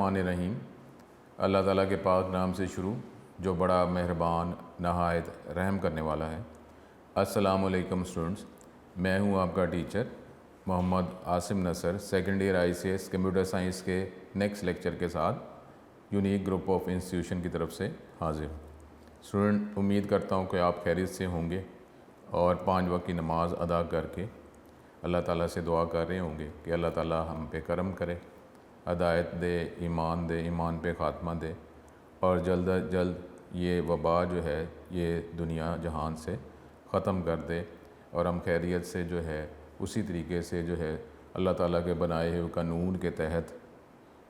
बिस्मिल्लाहिर्रहमानिर्रहीम। अल्लाह ताला के पाक नाम से शुरू जो बड़ा मेहरबान नहायत रहम करने वाला है। अस्सलामु अलैकुम स्टूडेंट्स, मैं हूं आपका teacher Mohammad Asim Nasar, second year ICS computer science के नेक्स्ट लेक्चर के साथ यूनिक ग्रुप ऑफ इंस्टीट्यूशन की तरफ से हाजिर। स्टूडेंट, उम्मीद करता हूं कि आप खैरियत से होंगे और 5 वक्त की नमाज़ अदा करके अल्लाह ताला से दुआ कर रहे होंगे कि अल्लाह ताला हम पे करम करे, हदायत दे, ईमान पे ख़ात्मा दे और जल्द अज जल्द ये वबा जो है ये दुनिया जहान से ख़त्म कर दे और हम खैरियत से जो है उसी तरीके से जो है अल्लाह ताला के बनाए हुए कानून के तहत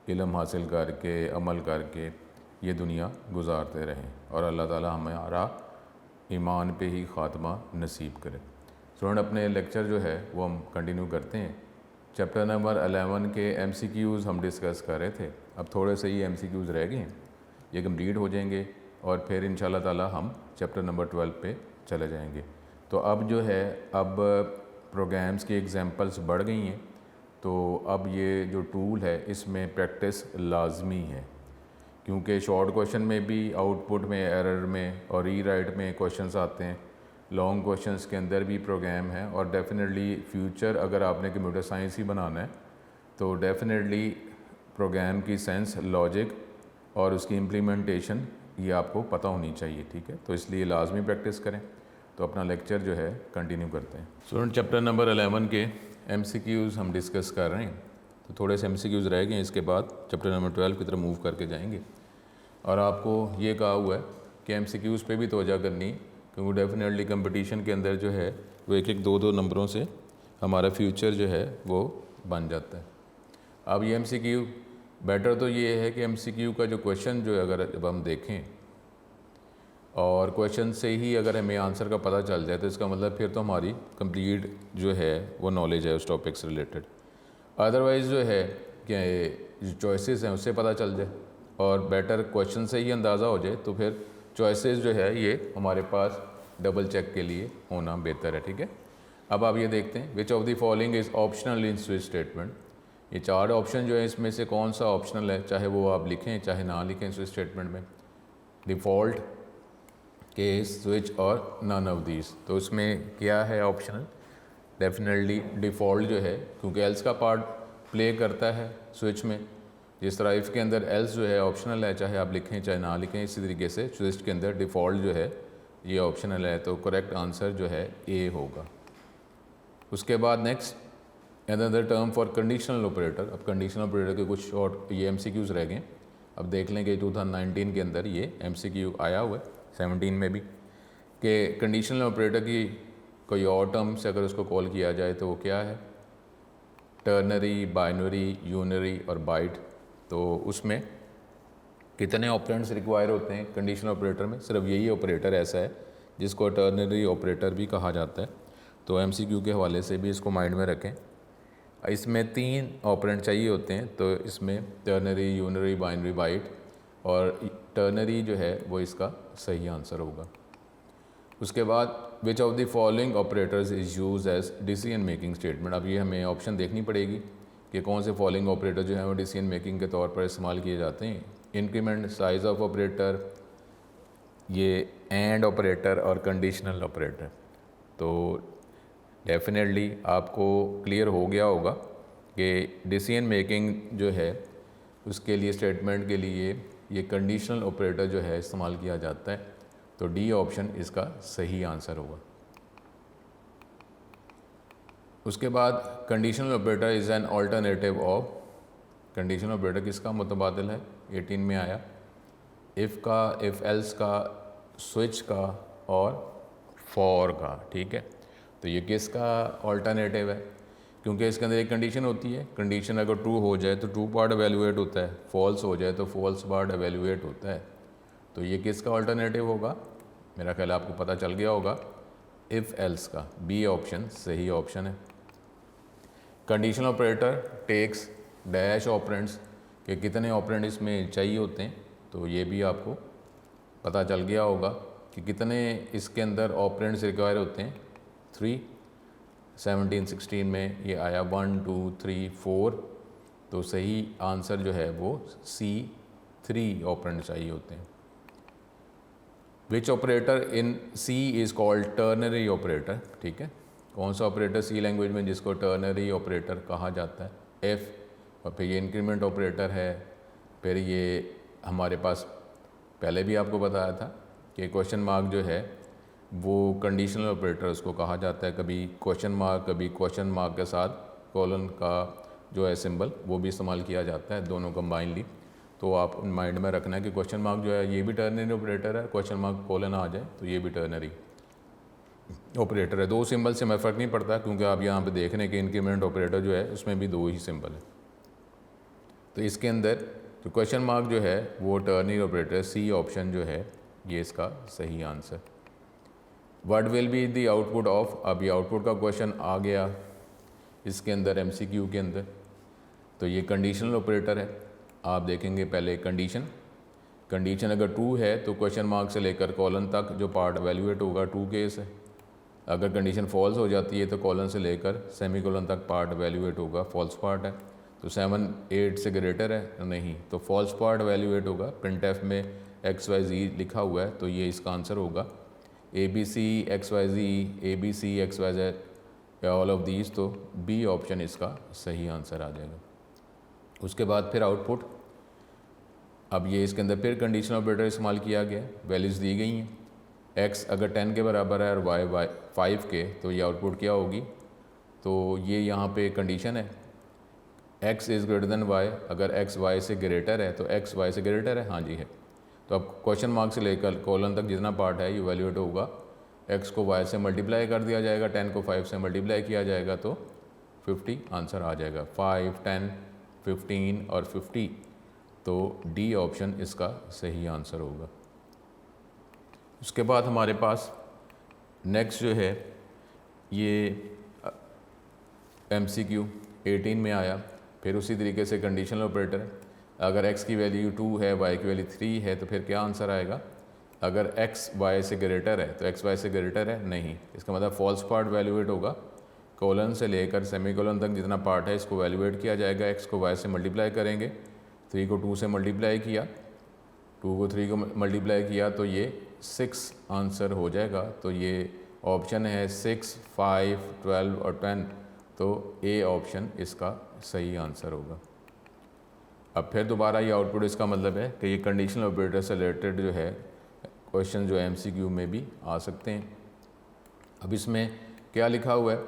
इल्म हासिल करके अमल करके ये दुनिया गुजारते रहें और अल्लाह ताला हमारा ईमान पे ही ख़ात्मा नसीब करे। स्टूडेंट, अपने लेक्चर जो है वो हम कंटिन्यू करते हैं। चैप्टर नंबर 11 के MCQs हम डिस्कस कर रहे थे। अब थोड़े से ही MCQs रह गए हैं, ये कंप्लीट हो जाएंगे और फिर इंशाल्लाह ताला हम चैप्टर नंबर 12 पे चले जाएंगे। तो अब जो है अब प्रोग्राम्स की एग्जांपल्स बढ़ गई हैं, तो अब ये जो टूल है इसमें प्रैक्टिस लाजमी है, क्योंकि शॉर्ट क्वेश्चन में भी आउटपुट में एरर में और रीराइट में क्वेश्चंस आते हैं, लॉन्ग क्वेश्चंस के अंदर भी प्रोग्राम है और डेफिनेटली फ्यूचर अगर आपने कंप्यूटर साइंस ही बनाना है तो डेफिनेटली प्रोग्राम की सेंस, लॉजिक और उसकी इम्प्लीमेंटेशन ये आपको पता होनी चाहिए। ठीक है, तो इसलिए लाजमी प्रैक्टिस करें। तो अपना लेक्चर जो है कंटिन्यू करते हैं। स्टूडेंट, चैप्टर नंबर 11 के MCQs हम डिस्कस कर रहे हैं, तो थोड़े से MCQs रह गए हैं, इसके बाद चैप्टर नंबर 12 की तरफ मूव करके जाएंगे। और आपको ये कहा हुआ है कि MCQs पे भी तवज्जो करनी है, क्योंकि डेफिनेटली कंपटीशन के अंदर जो है वो एक एक 2-2 नंबरों से हमारा फ्यूचर जो है वो बन जाता है। अब ये MCQ बेटर तो ये है कि MCQ का जो क्वेश्चन जो है अगर जब हम देखें और क्वेश्चन से ही अगर हमें आंसर का पता चल जाए तो इसका मतलब फिर तो हमारी कंप्लीट जो है वो नॉलेज है उस टॉपिक से रिलेटेड। अदरवाइज़ जो है कि जो चॉइसेस हैं उससे पता चल जाए और बेटर क्वेश्चन से ही अंदाज़ा हो जाए तो फिर चॉइसेस जो है ये हमारे पास डबल चेक के लिए होना बेहतर है। ठीक है, अब आप ये देखते हैं, विच of the following is optional in switch statement. ये 4 ऑप्शन जो है इसमें से कौन सा ऑप्शनल है, चाहे वो आप लिखें चाहे ना लिखें स्विच स्टेटमेंट में। डिफ़ॉल्ट, केस, स्विच और नन ऑफ दीज। तो उसमें क्या है ऑप्शनल? डेफिनेटली डिफ़ॉल्ट जो है, क्योंकि एल्स का पार्ट प्ले करता है स्विच में। जिस तरह इफ़ के अंदर एल्स जो है ऑप्शनल है, चाहे आप लिखें चाहे ना लिखें, इसी तरीके से स्विच के अंदर डिफ़ॉल्ट जो है ये ऑप्शनल है। तो करेक्ट आंसर जो है ए होगा। उसके बाद next, another term for conditional operator. अब कंडीशनल ऑपरेटर के कुछ शॉर्ट ये MCQs रह गए, अब देख लें कि 2019 के अंदर ये MCQ आया हुआ है, 17 में भी, कि कंडीशनल ऑपरेटर की कोई और टर्म से अगर उसको कॉल किया जाए तो वो क्या है? टर्नरी, बाइनरी, यूनरी और बाइट। तो उसमें कितने ऑपरेंड्स रिक्वायर होते हैं कंडीशनल ऑपरेटर में? सिर्फ यही ऑपरेटर ऐसा है जिसको टर्नरी ऑपरेटर भी कहा जाता है। तो MCQ के हवाले से भी इसको माइंड में रखें। इसमें 3 ऑपरेंड चाहिए होते हैं, तो इसमें टर्नरी, यूनरी, बाइनरी, बाइट, और टर्नरी जो है वो इसका सही आंसर होगा। उसके बाद which of the following operators is use as decision making statement. अब ये हमें ऑप्शन देखनी पड़ेगी कि कौन से फॉलोइंग ऑपरेटर जो है वो डिसीजन मेकिंग के तौर पर इस्तेमाल किए जाते हैं। इंक्रीमेंट, साइज ऑफ ऑपरेटर, ये एंड ऑपरेटर और कंडीशनल ऑपरेटर। तो डेफिनेटली आपको क्लियर हो गया होगा कि डिसीजन मेकिंग जो है उसके लिए, स्टेटमेंट के लिए ये कंडीशनल ऑपरेटर जो है इस्तेमाल किया जाता है। तो डी ऑप्शन इसका सही आंसर होगा। उसके बाद conditional operator is an alternative of. Conditional operator किसका मुतबादिल है? 18 में आया, इफ़ का, इफ़ एल्स का, स्विच का और फॉर का। ठीक है, तो ये किसका ऑल्टरनेटिव है? क्योंकि इसके अंदर एक कंडीशन होती है, कंडीशन अगर ट्रू हो जाए तो ट्रू पार्ट एवेल्यूएट होता है, फॉल्स हो जाए तो फॉल्स पार्ट एवेल्यूएट होता है। तो ये किसका ऑल्टरनेटिव होगा? मेरा ख्याल आपको पता चल गया होगा, इफ़ एल्स का। बी ऑप्शन सही ऑप्शन है। Conditional operator takes dash operands, कि कितने ऑपरेंड इसमें चाहिए होते हैं, तो ये भी आपको पता चल गया होगा कि कितने इसके अंदर ऑपरेंड्स रिक्वायर होते हैं। 3, 17, 16 में ये आया 1, 2, 3, 4 तो सही आंसर जो है वो C3 ऑपरेंड चाहिए होते हैं। Which operator in C is called ternary operator, ठीक है, कौन सा ऑपरेटर C लैंग्वेज में जिसको टर्नरी ऑपरेटर कहा जाता है? F। और फिर ये इंक्रीमेंट ऑपरेटर है। फिर ये हमारे पास पहले भी आपको बताया था कि क्वेश्चन मार्क जो है वो कंडीशनल ऑपरेटर उसको कहा जाता है, कभी क्वेश्चन मार्क के साथ कॉलन का जो है सिंबल वो भी इस्तेमाल किया जाता है, दोनों कंबाइनली। तो आप माइंड में रखना है कि क्वेश्चन मार्क जो है ये भी टर्नरी ऑपरेटर है, क्वेश्चन मार्क कॉलन आ जाए तो ये भी टर्नरी ऑपरेटर है। दो सिंबल से हमें फ़र्क नहीं पड़ता, क्योंकि आप यहाँ पे देख रहे हैं कि इंक्रीमेंट ऑपरेटर जो है उसमें भी दो ही सिंबल है। तो इसके अंदर तो क्वेश्चन मार्क जो है वो टर्नरी ऑपरेटर, C ऑप्शन जो है ये इसका सही answer. What will be the output of, अभी आउटपुट का क्वेश्चन आ गया इसके अंदर MCQ के अंदर। तो ये कंडीशनल ऑपरेटर है। आप देखेंगे पहले कंडीशन अगर ट्रू है तो क्वेश्चन मार्क से लेकर कॉलन तक जो पार्ट एवेल्यूएट होगा ट्रू केस है। अगर कंडीशन फॉल्स हो जाती है तो कॉलन से लेकर सेमीकोलन तक पार्ट एवेल्यूएट होगा, फॉल्स पार्ट है। तो 7 8 से ग्रेटर है नहीं, तो फॉल्स पार्ट एवेल्यूएट होगा। प्रिंटफ में XYZ लिखा हुआ है तो ये इसका आंसर होगा। ABC XYZ, ABC XYZ, all of these, तो B ऑप्शन इसका सही आंसर आ जाएगा। उसके बाद फिर आउटपुट, अब ये इसके अंदर फिर कंडीशनल ऑपरेटर इस्तेमाल किया गया, वैल्यूज़ दी गई हैं। X अगर 10 के बराबर है और Y 5 के, तो ये आउटपुट क्या होगी? तो ये यहाँ पे कंडीशन है X is greater than Y, अगर X Y से ग्रेटर है तो X Y से ग्रेटर है, हाँ जी है। तो अब क्वेश्चन मार्क से लेकर कॉलन तक जितना पार्ट है ये वैल्यूएट होगा। X को Y से मल्टीप्लाई कर दिया जाएगा, 10 को 5 से मल्टीप्लाई किया जाएगा तो 50 आंसर आ जाएगा। 5 10 15 और 50, तो D ऑप्शन इसका सही आंसर होगा। उसके बाद हमारे पास नेक्स्ट जो है ये MCQ 18 में आया। फिर उसी तरीके से कंडीशनल ऑपरेटर, अगर X की वैल्यू 2 है, Y की वैल्यू 3 है, तो फिर क्या आंसर आएगा? अगर X Y से ग्रेटर है तो X Y से ग्रेटर है नहीं, इसका मतलब फॉल्स पार्ट वैल्यूएट होगा। कॉलन से लेकर सेमीकोलन तक जितना पार्ट है इसको वैल्यूएट किया जाएगा। X को Y से मल्टीप्लाई करेंगे, 3 को 2 से मल्टीप्लाई किया, 2 को 3 को मल्टीप्लाई किया तो ये 6 आंसर हो जाएगा। तो ये ऑप्शन है 6 5 12 और 10, तो A ऑप्शन इसका सही आंसर होगा। अब फिर दोबारा ये आउटपुट, इसका मतलब है कि ये कंडीशनल ऑपरेटर से रिलेटेड जो है क्वेश्चन जो MCQ में भी आ सकते हैं। अब इसमें क्या लिखा हुआ है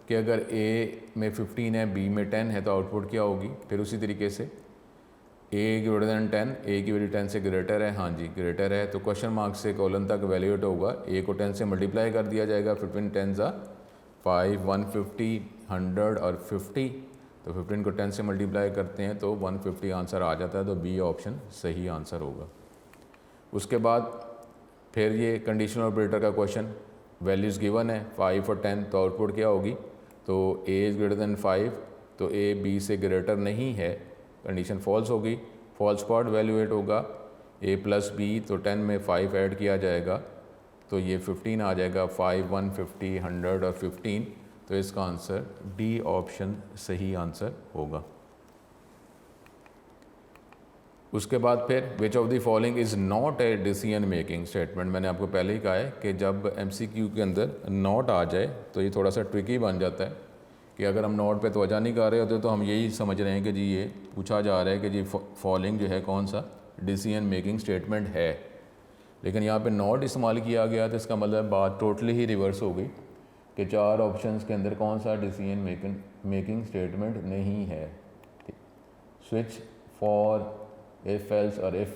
कि अगर A में 15 है, B में 10 है, तो आउटपुट क्या होगी? फिर उसी तरीके से A ग्रेटर दैन 10, A की वैल्यू 10 से ग्रेटर है, हाँ जी ग्रेटर है, तो क्वेश्चन मार्क से कॉलन तक वैल्यूएट होगा। A को 10 से मल्टीप्लाई कर दिया जाएगा, 15 10 5 150 100 और 50, तो 15 को 10 से मल्टीप्लाई करते हैं तो 150 आंसर आ जाता है। तो B ऑप्शन सही आंसर होगा। उसके बाद फिर ये कंडीशनल ऑपरेटर का क्वेश्चन, वैल्यूज़ गिवन है 5 और 10, तो आउटपुट क्या होगी? तो A इज़ ग्रेटर दैन 5, तो A B से ग्रेटर नहीं है, कंडीशन फॉल्स होगी। फॉल्स पार्ट वैल्यूएट होगा A प्लस B, तो 10 में 5 ऐड किया जाएगा तो ये 15 आ जाएगा। 5 150 100 और 15, तो इसका आंसर D ऑप्शन सही आंसर होगा। उसके बाद फिर विच of the following is not a decision making statement. मैंने आपको पहले ही कहा है कि जब MCQ के अंदर नॉट आ जाए तो ये थोड़ा सा ट्रिकी बन जाता है कि अगर हम नॉट पे तवज्जो नहीं कर रहे होते तो हम यही समझ रहे हैं कि जी ये पूछा जा रहा है कि जी फॉलोइंग जो है कौन सा डिसीजन मेकिंग स्टेटमेंट है, लेकिन यहाँ पे नॉट इस्तेमाल किया गया तो इसका मतलब बात टोटली ही रिवर्स हो गई कि 4 ऑप्शंस के अंदर कौन सा डिसीजन मेकिंग स्टेटमेंट नहीं है। स्विच, फॉर, इफ़, एल्स और इफ़,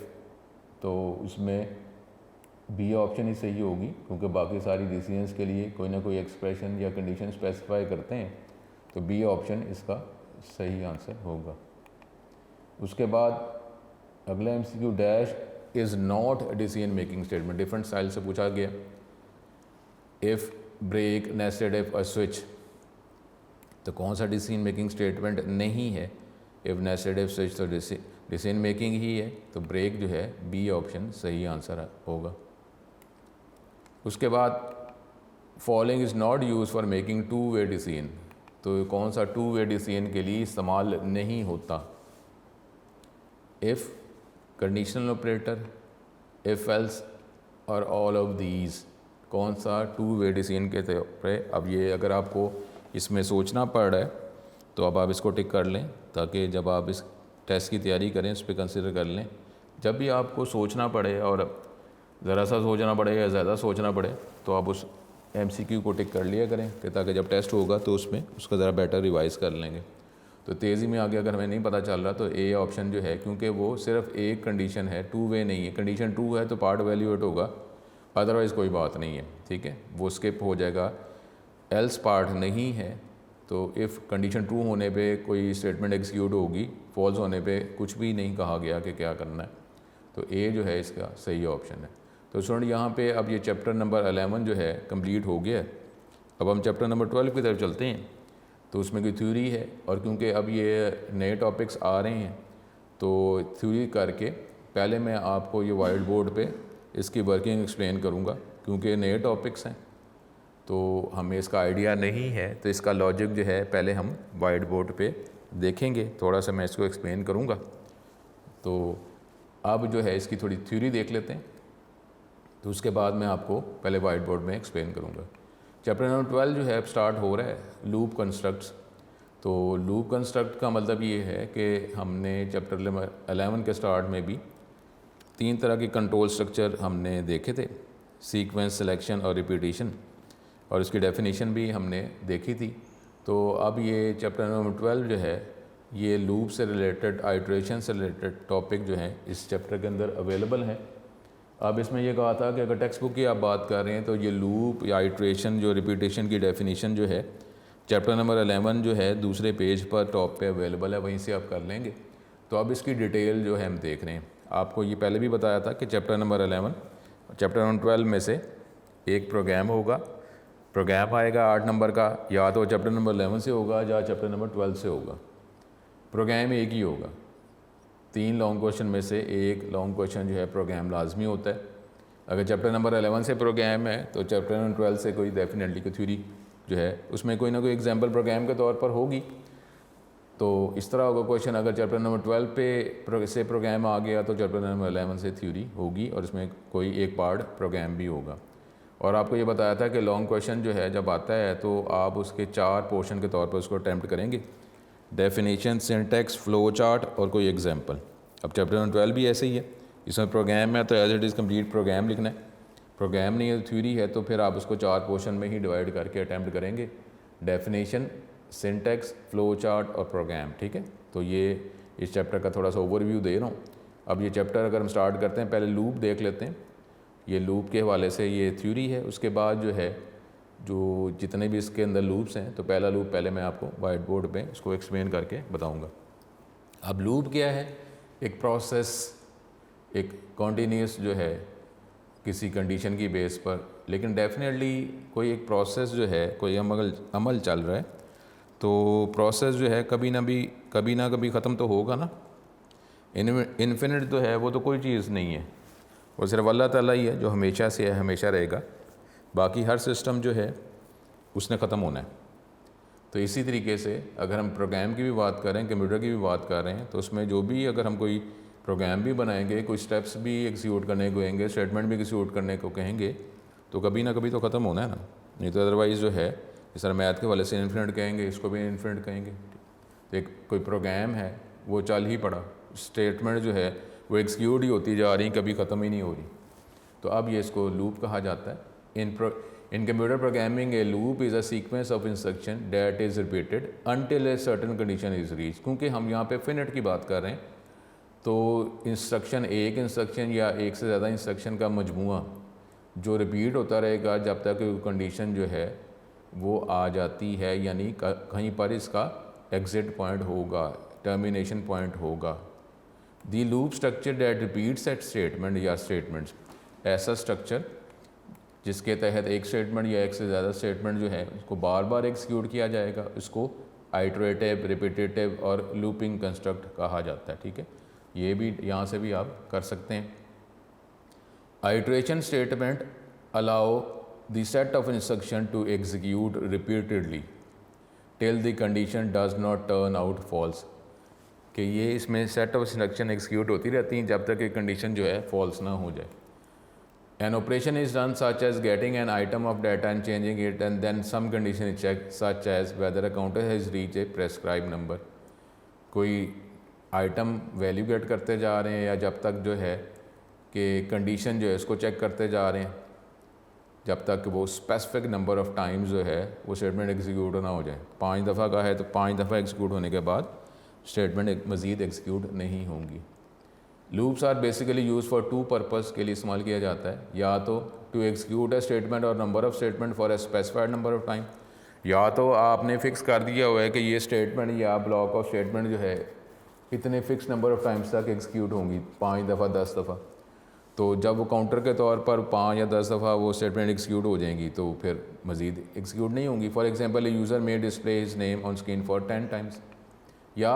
तो उसमें B ऑप्शन ही सही होगी, क्योंकि बाकी सारी डिसीजंस के लिए कोई ना कोई एक्सप्रेशन या कंडीशन स्पेसिफाई करते हैं, तो B ऑप्शन इसका सही आंसर होगा। उसके बाद अगला MCQ dash is not decision making statement, different style से पूछा गया। इफ़, ब्रेक, नेस्टेड इफ और स्विच, तो कौन सा डिसीजन मेकिंग स्टेटमेंट नहीं है? इफ़, नेस्टेड इफ, स्विच तो डिसीजन मेकिंग ही है, तो ब्रेक जो है B ऑप्शन सही आंसर होगा। उसके बाद following is not use for making 2 way decision, तो कौन सा 2 वे डिसीजन के लिए इस्तेमाल नहीं होता? If, conditional operator, if else और ऑल ऑफ दीज। कौन सा टू वे डिसीजन के तौर पे। अब ये अगर आपको इसमें सोचना पड़ रहा है तो अब आप इसको टिक कर लें, ताकि जब आप इस टेस्ट की तैयारी करें इस पर कंसिडर कर लें। जब भी आपको सोचना पड़े, और ज़रा सा सोचना पड़े या ज़्यादा सोचना पड़े, तो आप उस MCQ को टिक कर लिया करें कि ताकि जब टेस्ट होगा तो उसमें उसका ज़रा बेटर रिवाइज़ कर लेंगे। तो तेज़ी में आगे अगर हमें नहीं पता चल रहा तो ए ऑप्शन जो है, क्योंकि वो सिर्फ एक कंडीशन है, टू वे नहीं है। कंडीशन 2 है तो पार्ट वैल्यूएट होगा, अदरवाइज़ कोई बात नहीं है, ठीक है, वो स्किप हो जाएगा। एल्स पार्ट नहीं है तो इफ़ कंडीशन 2 होने पे कोई स्टेटमेंट एग्जीक्यूट होगी, फॉल्स होने पे कुछ भी नहीं कहा गया कि क्या करना है। तो ए जो है इसका सही ऑप्शन है। तो स्टूडेंट यहाँ पे अब ये चैप्टर नंबर 11 जो है कंप्लीट हो गया है। अब हम चैप्टर नंबर 12 की तरफ चलते हैं। तो उसमें कोई थ्योरी है, और क्योंकि अब ये नए टॉपिक्स आ रहे हैं तो थ्योरी करके पहले मैं आपको ये वाइट बोर्ड पे इसकी वर्किंग एक्सप्लेन करूँगा, क्योंकि नए टॉपिक्स हैं तो हमें इसका आइडिया नहीं है। तो इसका लॉजिक जो है पहले हम वाइट बोर्ड पे देखेंगे, थोड़ा सा मैं इसको एक्सप्लेन करूँगा। तो अब जो है इसकी थोड़ी थ्योरी देख लेते हैं, तो उसके बाद मैं आपको पहले वाइट बोर्ड में एक्सप्लेन करूँगा। चैप्टर नंबर 12 जो है अब स्टार्ट हो रहा है, लूप कंस्ट्रक्ट्स। तो लूप कंस्ट्रक्ट का मतलब ये है कि हमने चैप्टर नंबर 11 के स्टार्ट में भी 3 तरह के कंट्रोल स्ट्रक्चर हमने देखे थे, सीक्वेंस, सिलेक्शन और रिपीटिशन, और इसकी डेफिनेशन भी हमने देखी थी। तो अब ये चैप्टर नंबर 12 जो है ये लूप से रिलेटेड, आइट्रेशन से रिलेटेड टॉपिक जो हैं इस चैप्टर के अंदर अवेलेबल है। अब इसमें यह कहा था कि अगर टेक्स्ट बुक की आप बात कर रहे हैं तो ये लूप या आइट्रेशन जो रिपीटेशन की डेफिनेशन जो है चैप्टर नंबर 11 जो है दूसरे पेज पर टॉप पे अवेलेबल है, वहीं से आप कर लेंगे। तो अब इसकी डिटेल जो है हम देख रहे हैं। आपको ये पहले भी बताया था कि चैप्टर नंबर 11 चैप्टर नंबर 12 में से एक प्रोग्राम होगा, प्रोग्राम आएगा 8 नंबर का, या तो चैप्टर नंबर 11 से होगा या चैप्टर नंबर 12 से होगा। प्रोग्राम एक ही होगा। 3 लॉन्ग क्वेश्चन में से एक लॉन्ग क्वेश्चन जो है प्रोग्राम लाजमी होता है। अगर चैप्टर नंबर 11 से प्रोग्राम है तो चैप्टर नंबर 12 से कोई डेफिनेटली कोई थ्योरी जो है उसमें कोई ना कोई एग्जाम्पल प्रोग्राम के तौर पर होगी। तो इस तरह होगा क्वेश्चन। अगर चैप्टर नंबर 12 पे से प्रोग्राम आ गया तो चैप्टर नंबर 11 से थ्योरी होगी, और इसमें कोई एक पार्ट प्रोग्राम भी होगा। और आपको ये बताया था कि लॉन्ग क्वेश्चन जो है जब आता है तो आप उसके 4 पोर्शन के तौर पर उसको अटैम्प्ट करेंगे, डेफिनेशन, सिंटैक्स, फ्लो चार्ट और कोई एग्जाम्पल। अब चैप्टर नंबर 12 भी ऐसे ही है, इसमें प्रोग्राम है तो as it is complete program लिखना है। प्रोग्राम नहीं है तो थ्योरी है, तो फिर आप उसको 4 पोर्शन में ही डिवाइड करके अटैम्प्ट करेंगे, डेफिनेशन, सिंटैक्स, फ्लो चार्ट और प्रोग्राम, ठीक है। तो ये इस चैप्टर का थोड़ा सा ओवरव्यू दे रहा हूँ। अब ये चैप्टर अगर हम स्टार्ट करते हैं, पहले लूप देख लेते हैं। ये लूप के हवाले से ये थ्योरी है। उसके बाद जो है जो जितने भी इसके अंदर लूप्स हैं, तो पहला लूप पहले मैं आपको वाइट बोर्ड पे इसको एक्सप्लेन करके बताऊंगा। अब लूप क्या है? एक प्रोसेस, एक कॉन्टीन्यूस जो है किसी कंडीशन की बेस पर, लेकिन डेफिनेटली कोई एक प्रोसेस जो है, कोई अमल चल रहा है, तो प्रोसेस जो है कभी ना कभी ख़त्म तो होगा ना। इन्फिनिट जो है वो तो कोई चीज़ नहीं है, वो सिर्फ अल्लाह ताला ही है जो हमेशा से है, हमेशा रहेगा। बाकी हर सिस्टम जो है उसने ख़त्म होना है। तो इसी तरीके से अगर हम प्रोग्राम की भी बात करें, कंप्यूटर की भी बात कर रहे हैं, तो उसमें जो भी अगर हम कोई प्रोग्राम भी बनाएंगे, कोई स्टेप्स भी एग्जीक्यूट करने को कहेंगे, स्टेटमेंट भी एग्जीक्यूट करने को कहेंगे, तो कभी ना कभी तो ख़त्म होना है ना। नहीं तो अदरवाइज़ जो है इस तरह मैथ के वाले से इन्फिनिट कहेंगे, इसको भी इन्फिनिट कहेंगे। तो एक कोई प्रोग्राम है वो चल ही पड़ा, स्टेटमेंट जो है वो एग्जीक्यूट ही होती जा रही, कभी ख़त्म ही नहीं हो रही। तो अब ये इसको लूप कहा जाता है। In computer programming, a loop is a sequence of instruction that is repeated until a certain condition is reached। क्योंकि हम यहाँ पे फिनिट की बात कर रहे हैं, तो एक इंस्ट्रक्शन या एक से ज़्यादा इंस्ट्रक्शन का मजमूआ जो रिपीट होता रहेगा जब तक कंडीशन जो है वो आ जाती है, यानी कहीं पर इसका एग्जिट पॉइंट होगा, टर्मिनेशन पॉइंट होगा। The loop structure that repeats at statement या स्टेटमेंट्स, ऐसा स्ट्रक्चर जिसके तहत एक स्टेटमेंट या एक से ज़्यादा स्टेटमेंट जो है उसको बार बार एग्जीक्यूट किया जाएगा, उसको आइटरेटिव, रिपीटेटिव और लूपिंग कंस्ट्रक्ट कहा जाता है, ठीक है। ये भी यहाँ से भी आप कर सकते हैं। Iteration statement allow the set of instruction to execute repeatedly till the condition does not turn out false. कि ये इसमें सेट ऑफ इंस्ट्रक्शन एग्जीक्यूट होती रहती हैं जब तक कि कंडीशन जो है फॉल्स ना हो जाए। An operation is done such as getting an item of data and changing it, and then some condition is checked such as whether a counter has reached a prescribed number। कोई item value gate करते जा रहे हैं या जब तक जो है कि कंडीशन जो है उसको चेक करते जा रहे हैं जब तक वो स्पेसिफिक नंबर ऑफ़ टाइम्स जो है वो स्टेटमेंट एग्जीक्यूट ना हो जाए। 5 दफ़ा का है तो 5 दफ़ा एग्जीक्यूट होने के बाद स्टेटमेंट मज़ीद एग्जीक्यूट नहीं होंगी। Loops are basically use for 2 purpose के लिए इस्तेमाल किया जाता है, या तो टू एग्जीक्यूट ए स्टेटमेंट और number of statement for a specified number of time, या तो आपने फ़िक्स कर दिया हुआ है कि ये स्टेटमेंट या ब्लॉक ऑफ स्टेटमेंट जो है इतने फ़िक्स नंबर ऑफ़ टाइम्स तक एग्जीक्यूट होंगी, 5 दफ़ा 10 दफ़ा। तो जब वो काउंटर के तौर पर 5 या 10 दफ़ा वो स्टेटमेंट एग्जीक्यूट हो जाएंगी तो फिर मज़ीद एग्जीक्यूट नहीं होंगी। For example, A user may display his name on screen for 10 times, या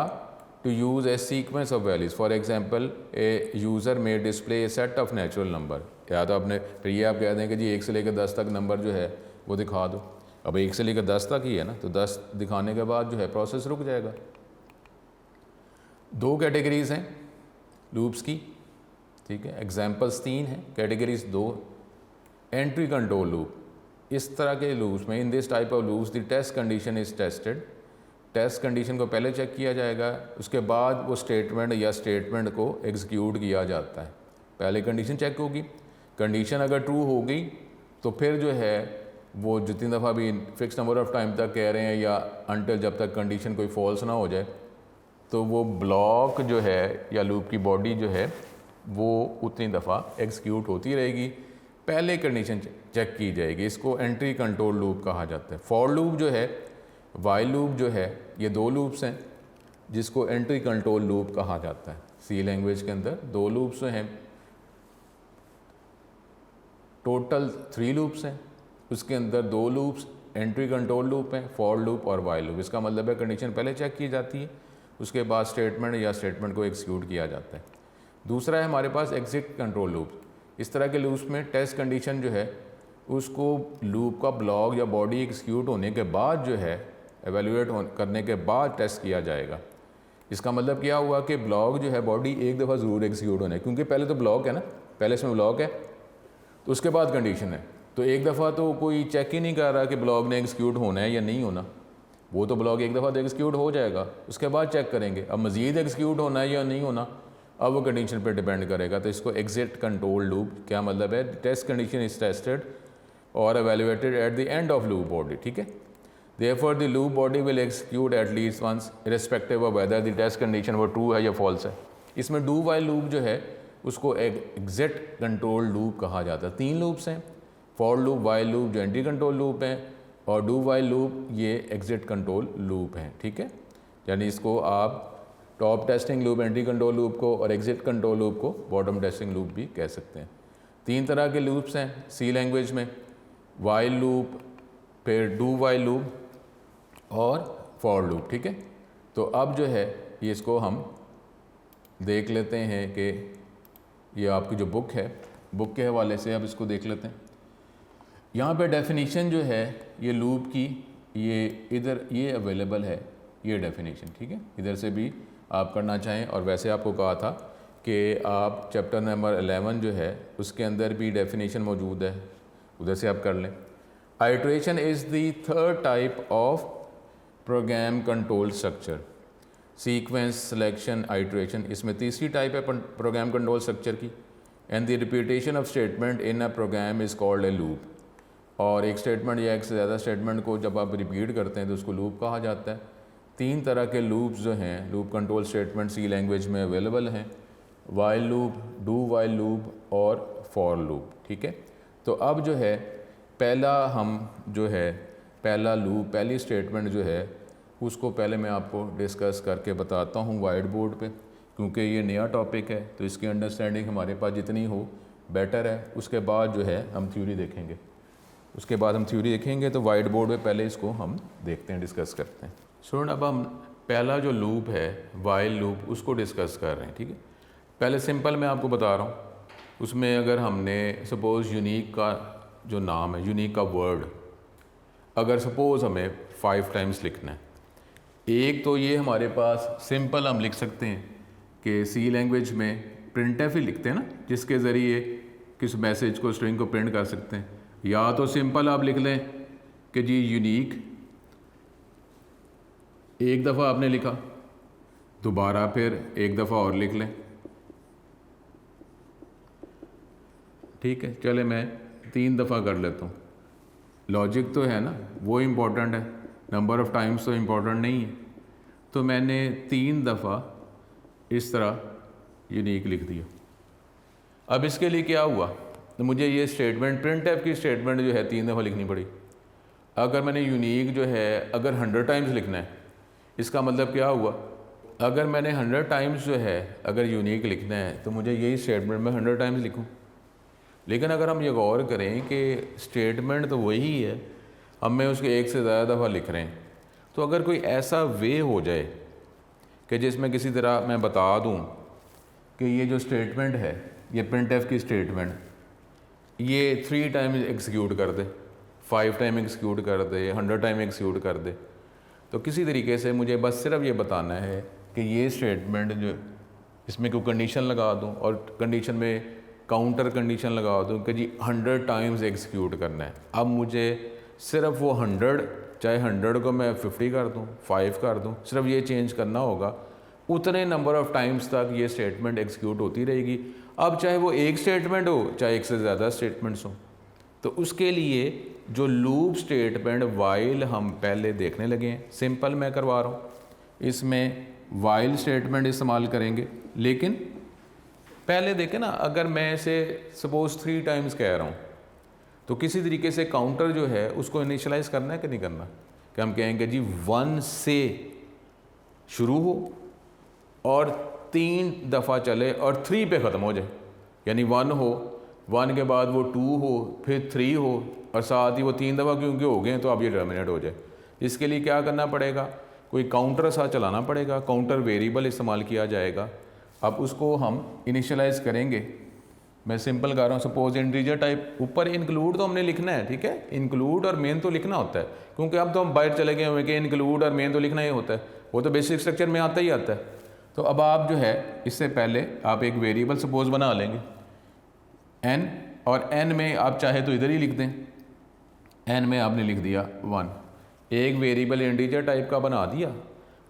to use a sequence of values, for example a user may display a set of natural number, या तो आपने फिर ये आप कह दें कि जी 1 से लेकर 10 तक नंबर जो है वो दिखा दो। अब 1 से लेकर 10 तक ही है ना, तो 10 दिखाने के बाद जो है प्रोसेस रुक जाएगा। 2 कैटेगरीज़ हैं लूप्स की, ठीक है, एग्जांपल्स 3 हैं, कैटेगरीज 2। एंट्री कंट्रोल लूप, इस तरह के लूप्स में in this type of loops the test condition is tested, test condition को पहले चेक किया जाएगा, उसके बाद वो स्टेटमेंट या स्टेटमेंट को एग्जीक्यूट किया जाता है। पहले कंडीशन चेक होगी, कंडीशन अगर ट्रू हो गई तो फिर जो है वो जितनी दफ़ा भी फिक्स नंबर ऑफ़ टाइम तक कह रहे हैं या अनटिल जब तक कंडीशन कोई फॉल्स ना हो जाए, तो वो ब्लॉक जो है या लूप की बॉडी जो है वो उतनी दफ़ा एग्जीक्यूट होती रहेगी। पहले कंडीशन चेक की जाएगी, इसको एंट्री कंट्रोल लूप कहा जाता है। फॉर लूप जो है, वाइल लूप जो है, ये 2 लूप्स हैं जिसको एंट्री कंट्रोल लूप कहा जाता है। सी लैंग्वेज के अंदर 2 लूप्स हैं, टोटल 3 लूप्स हैं, उसके अंदर 2 लूप्स एंट्री कंट्रोल लूप हैं, फॉर लूप और वाइल लूप। इसका मतलब है कंडीशन पहले चेक की जाती है, उसके बाद स्टेटमेंट या स्टेटमेंट को एग्जीक्यूट किया जाता है। दूसरा है हमारे पास एग्जिट कंट्रोल लूप। इस तरह के लूप्स में टेस्ट कंडीशन जो है उसको लूप का ब्लॉक या बॉडी एग्जीक्यूट होने के बाद जो है एवेल्यूएट करने के बाद टेस्ट किया जाएगा। इसका मतलब क्या हुआ कि ब्लॉक जो है बॉडी एक दफ़ा ज़रूर एग्जीक्यूट होना है, क्योंकि पहले तो ब्लॉक है ना, पहले इसमें ब्लॉक है तो उसके बाद कंडीशन है, तो एक दफ़ा तो कोई चेक ही नहीं कर रहा कि ब्लॉक ने एग्जीक्यूट होना है या नहीं होना, वो तो ब्लॉक एक दफ़ा तो एग्जीक्यूट हो जाएगा, उसके बाद चेक करेंगे अब मज़ीद एग्जीक्यूट होना है या नहीं होना, अब वो कंडीशन पर डिपेंड करेगा। तो इसको एग्जिट कंट्रोल लूप क्या मतलब है, टेस्ट कंडीशन इज टेस्टेड और evaluated at the end of loop body, ठीक है। Therefore, the loop body will execute at least once, irrespective of whether the test condition वो true है या false है। इसमें do while loop जो है उसको exit control loop कहा जाता है। 3 लूप्स हैं, for loop, while loop जो entry control loop है, और do while loop ये exit control loop है, ठीक है। यानी इसको आप top testing loop, entry control loop को, और एग्जिट कंट्रोल लूप को बॉटम टेस्टिंग लूप भी कह सकते हैं। 3 तरह के लूप्स हैं सी लैंग्वेज में, वाइल लूप, फिर डू वाइल लूप और फॉर लूप, ठीक है। तो अब जो है ये इसको हम देख लेते हैं कि ये आपकी जो बुक है, बुक के हवाले से अब इसको देख लेते हैं। यहाँ पे डेफिनेशन जो है ये लूप की, ये इधर ये अवेलेबल है, ये डेफिनेशन, ठीक है। इधर से भी आप करना चाहें, और वैसे आपको कहा था कि आप चैप्टर नंबर 11 जो है उसके अंदर भी डेफिनेशन मौजूद है, उधर से आप कर लें। Iteration is the third type of program control structure, sequence, selection, iteration, इसमें तीसरी टाइप है प्रोग्राम कंट्रोल स्ट्रक्चर की। And the repetition of statement in a program is called a loop. और एक स्टेटमेंट या एक से ज़्यादा स्टेटमेंट को जब आप रिपीट करते हैं तो उसको लूप कहा जाता है। 3 तरह के लूप्स जो हैं, loop control statement C language में अवेलेबल हैं, while loop, do while loop और फॉर लूप, ठीक है। तो अब जो है पहला हम जो है पहला लूप, पहली स्टेटमेंट जो है उसको पहले मैं आपको डिस्कस करके बताता हूँ वाइट बोर्ड पे, क्योंकि ये नया टॉपिक है तो इसकी अंडरस्टैंडिंग हमारे पास जितनी हो बेटर है। उसके बाद जो है हम थ्योरी देखेंगे, उसके बाद हम थ्योरी देखेंगे, तो वाइट बोर्ड पे पहले इसको हम देखते हैं, डिस्कस करते हैं। सुन, अब हम पहला जो लूप है वाइल लूप उसको डिस्कस कर रहे हैं, ठीक है। पहले सिंपल मैं आपको बता रहा हूँ, उसमें अगर हमने सपोज़ यूनिक का जो नाम है, यूनिक का वर्ड अगर सपोज़ हमें 5 टाइम्स लिखना है, एक तो ये हमारे पास सिंपल हम लिख सकते हैं कि सी लैंग्वेज में प्रिंटफ ही लिखते हैं ना, जिसके ज़रिए किस मैसेज को, स्ट्रिंग को प्रिंट कर सकते हैं। या तो सिंपल आप लिख लें कि जी यूनिक, एक दफ़ा आपने लिखा, दोबारा फिर एक दफ़ा और लिख लें। ठीक है, चले मैं 3 दफ़ा कर लेता हूँ। लॉजिक तो है ना, वो इम्पोर्टेंट है, नंबर ऑफ़ टाइम्स तो इम्पोर्टेंट नहीं है। तो मैंने 3 दफ़ा इस तरह यूनिक लिख दिया। अब इसके लिए क्या हुआ, तो मुझे ये स्टेटमेंट, प्रिंटफ की स्टेटमेंट जो है 3 दफ़ा लिखनी पड़ी। अगर मैंने यूनिक जो है अगर 100 टाइम्स लिखना है, इसका मतलब क्या हुआ, अगर मैंने 100 टाइम्स जो है अगर यूनिक लिखना है तो मुझे यही स्टेटमेंट में 100 टाइम्स लिखूँ। लेकिन अगर हम ये गौर करें कि स्टेटमेंट तो वही है, अब मैं उसके एक से ज़्यादा दफ़ा लिख रहे हैं, तो अगर कोई ऐसा वे हो जाए कि जिसमें किसी तरह मैं बता दूं कि ये जो स्टेटमेंट है, ये प्रिंटफ की स्टेटमेंट, ये 3 टाइम एग्जीक्यूट कर दे, 5 टाइम एग्जीक्यूट कर दे, 100 टाइम एग्जीक्यूट कर दे, तो किसी तरीके से मुझे बस सिर्फ ये बताना है कि ये स्टेटमेंट जो, इसमें कोई कंडीशन लगा दूं और कंडीशन में काउंटर कंडीशन लगा दूं कि जी 100 टाइम्स एग्जीक्यूट करना है। अब मुझे सिर्फ वो 100, चाहे 100 को मैं 50 कर दूं, 5 कर दूं, सिर्फ ये चेंज करना होगा, उतने नंबर ऑफ़ टाइम्स तक ये स्टेटमेंट एग्जीक्यूट होती रहेगी। अब चाहे वो एक स्टेटमेंट हो, चाहे एक से ज़्यादा स्टेटमेंट्स हों। तो उसके लिए जो लूप स्टेटमेंट वाइल हम पहले देखने लगे हैं, सिंपल मैं करवा रहा हूँ, इसमें वाइल स्टेटमेंट इस्तेमाल करेंगे। लेकिन पहले देखें ना, अगर मैं इसे सपोज़ 3 टाइम्स कह रहा हूँ, तो किसी तरीके से काउंटर जो है उसको इनिशियलाइज करना है कि नहीं करना, कि हम कहेंगे जी 1 से शुरू हो और 3 दफ़ा चले और 3 पे ख़त्म हो जाए, यानी 1 हो, 1 के बाद वो 2 हो, फिर 3 हो, और साथ ही वो 3 दफ़ा क्योंकि हो गए तो अब ये टर्मिनेट हो जाए। इसके लिए क्या करना पड़ेगा, कोई काउंटर सा चलाना पड़ेगा, काउंटर वेरिएबल इस्तेमाल किया जाएगा। अब उसको हम इनिशियलाइज़ करेंगे। मैं सिंपल कर रहा हूँ, सपोज इंटीजर टाइप, ऊपर इंक्लूड तो हमने लिखना है, ठीक है, इंक्लूड और मेन तो लिखना होता है, क्योंकि अब तो हम बाहर चले गए हुए कि इंक्लूड और मेन तो लिखना ही होता है, वो तो बेसिक स्ट्रक्चर में आता ही आता है। तो अब आप जो है इससे पहले आप एक वेरिएबल सपोज बना लेंगे n, और n में आप चाहे तो इधर ही लिख दें, n में आपने लिख दिया 1, एक वेरिएबल इंटीजर टाइप का बना दिया,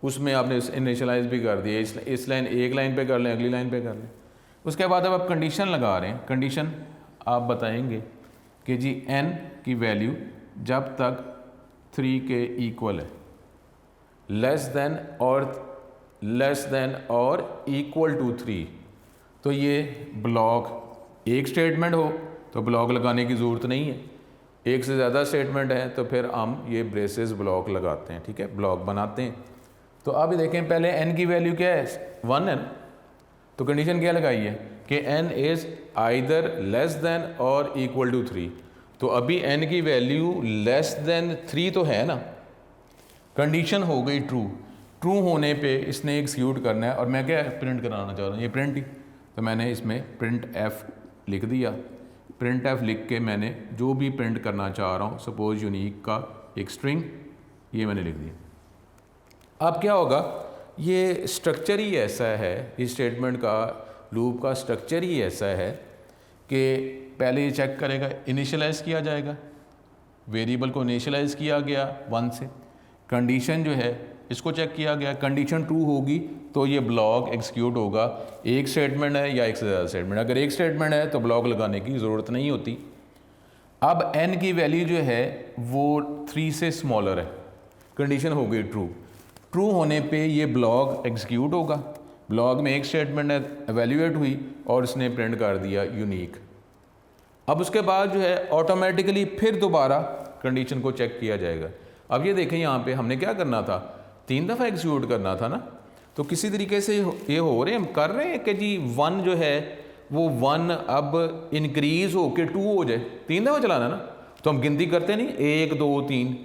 उसमें आपने इनिशियलाइज भी कर दिया, इस लाइन एक लाइन पे कर लें, अगली लाइन पे कर लें। उसके बाद अब आप कंडीशन लगा रहे हैं, कंडीशन आप बताएंगे कि जी n की वैल्यू जब तक 3 के इक्वल है, लेस देन और इक्वल टू 3, तो ये ब्लॉक एक स्टेटमेंट हो तो ब्लॉक लगाने की ज़रूरत नहीं है, एक से ज़्यादा स्टेटमेंट है तो फिर हम ये ब्रेसेस ब्लॉक लगाते हैं, ठीक है, ब्लॉक बनाते हैं। तो अब देखें, पहले n की वैल्यू क्या है, 1 है, तो कंडीशन क्या लगाई है कि n is either less than और इक्वल टू 3, तो अभी n की वैल्यू लेस देन 3 तो है ना, कंडीशन हो गई ट्रू, ट्रू होने पे इसने एग्जीक्यूट करना है, और मैं क्या प्रिंट कराना चाह रहा हूँ, ये प्रिंट ही, तो मैंने इसमें प्रिंट f लिख दिया। प्रिंट f लिख के मैंने जो भी प्रिंट करना चाह रहा हूँ, सपोज यूनिक का एक स्ट्रिंग, ये मैंने लिख दिया। अब क्या होगा, ये स्ट्रक्चर ही ऐसा है, इस स्टेटमेंट का, लूप का स्ट्रक्चर ही ऐसा है कि पहले ये चेक करेगा, इनिशियलाइज़ किया जाएगा, वेरिएबल को इनिशियलाइज़ किया गया 1 से, कंडीशन जो है इसको चेक किया गया, कंडीशन ट्रू होगी तो ये ब्लॉक एग्जीक्यूट होगा। एक स्टेटमेंट है या एक से ज़्यादा स्टेटमेंट, अगर एक स्टेटमेंट है तो ब्लॉक लगाने की ज़रूरत नहीं होती। अब n की वैल्यू जो है वो 3 से स्मॉलर है, कंडीशन हो गई ट्रू, ट्रू होने पे ये ब्लॉक एग्जीक्यूट होगा, ब्लॉक में एक स्टेटमेंट है, एवेल्यूएट हुई और इसने प्रिंट कर दिया यूनिक। अब उसके बाद जो है ऑटोमेटिकली फिर दोबारा कंडीशन को चेक किया जाएगा। अब ये देखें, यहाँ पे हमने क्या करना था, 3 दफ़ा एग्जीक्यूट करना था ना, तो किसी तरीके से ये हो रहे, हम कर रहे हैं कि जी 1 जो है वो 1 अब इंक्रीज़ हो के 2 हो जाए, 3 दफ़ा चलाना ना, तो हम गिनती करते नहीं 1 2 3,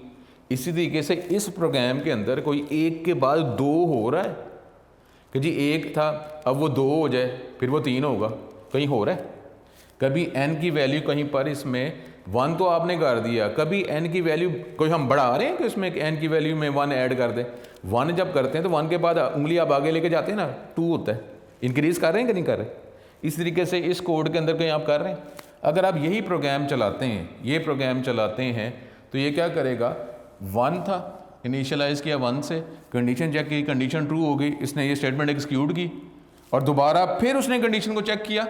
इसी तरीके से इस प्रोग्राम के अंदर कोई एक के बाद 2 हो रहा है कि जी 1 था अब वो 2 हो जाए, फिर वो 3 होगा, कहीं हो रहा है। कभी n की वैल्यू कहीं पर इसमें 1 तो आपने कर दिया, कभी n की वैल्यू कोई हम बढ़ा रहे हैं कि इसमें n की वैल्यू में 1 ऐड कर दें, 1 जब करते हैं तो 1 के बाद उंगली आप आगे लेके जाते हैं ना, 2 होता है। इंक्रीज़ कर रहे हैं कि नहीं कर रहे? इस तरीके से इस कोड के अंदर कहीं आप कर रहे हैं। अगर आप यही प्रोग्राम चलाते हैं, ये प्रोग्राम चलाते हैं, तो ये क्या करेगा, 1 था, इनिशियलाइज़ किया 1 से, कंडीशन चेक की, कंडीशन ट्रू हो गई, इसने ये स्टेटमेंट एग्जीक्यूट की और दोबारा फिर उसने कंडीशन को चेक किया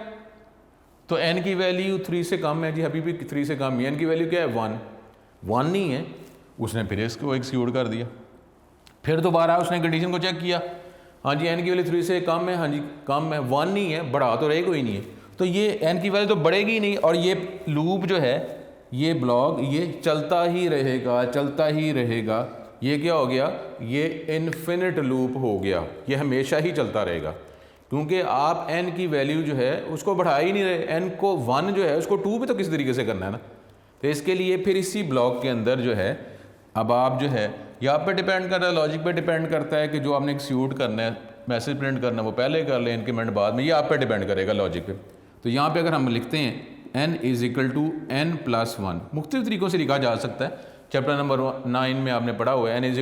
तो n की वैल्यू 3 से कम है जी, अभी भी 3 से कम है। n की वैल्यू क्या है, 1 नहीं है, उसने फिर इसको एग्जीक्यूट कर दिया। फिर दोबारा उसने कंडीशन को चेक किया, हाँ जी n की वैल्यू 3 से कम है, हाँ जी कम है, 1 नहीं है, बढ़ा तो रहेगा ही नहीं है, तो ये n की वैल्यू तो बढ़ेगी ही नहीं और ये लूप जो है, ये ब्लॉक ये चलता ही रहेगा, चलता ही रहेगा। ये क्या हो गया, ये इन्फिनिट लूप हो गया, ये हमेशा ही चलता रहेगा, क्योंकि आप n की वैल्यू जो है उसको बढ़ा ही नहीं रहे। n को 1 जो है उसको 2 भी तो किसी तरीके से करना है ना। तो इसके लिए फिर इसी ब्लॉक के अंदर जो है, अब आप जो है यहाँ पे डिपेंड कर रहा है, लॉजिक पे डिपेंड करता है कि जो आपने एक्सिक्यूट करना है, मैसेज प्रिंट करना है वो पहले कर ले, इंक्रीमेंट बाद में, ये आप पे डिपेंड करेगा लॉजिक पे। तो यहाँ पे अगर हम लिखते हैं n = n+1, मुख्तलिफ तरीक़ों से लिखा जा सकता है। चैप्टर नंबर 9 में आपने पढ़ा हुआ है n =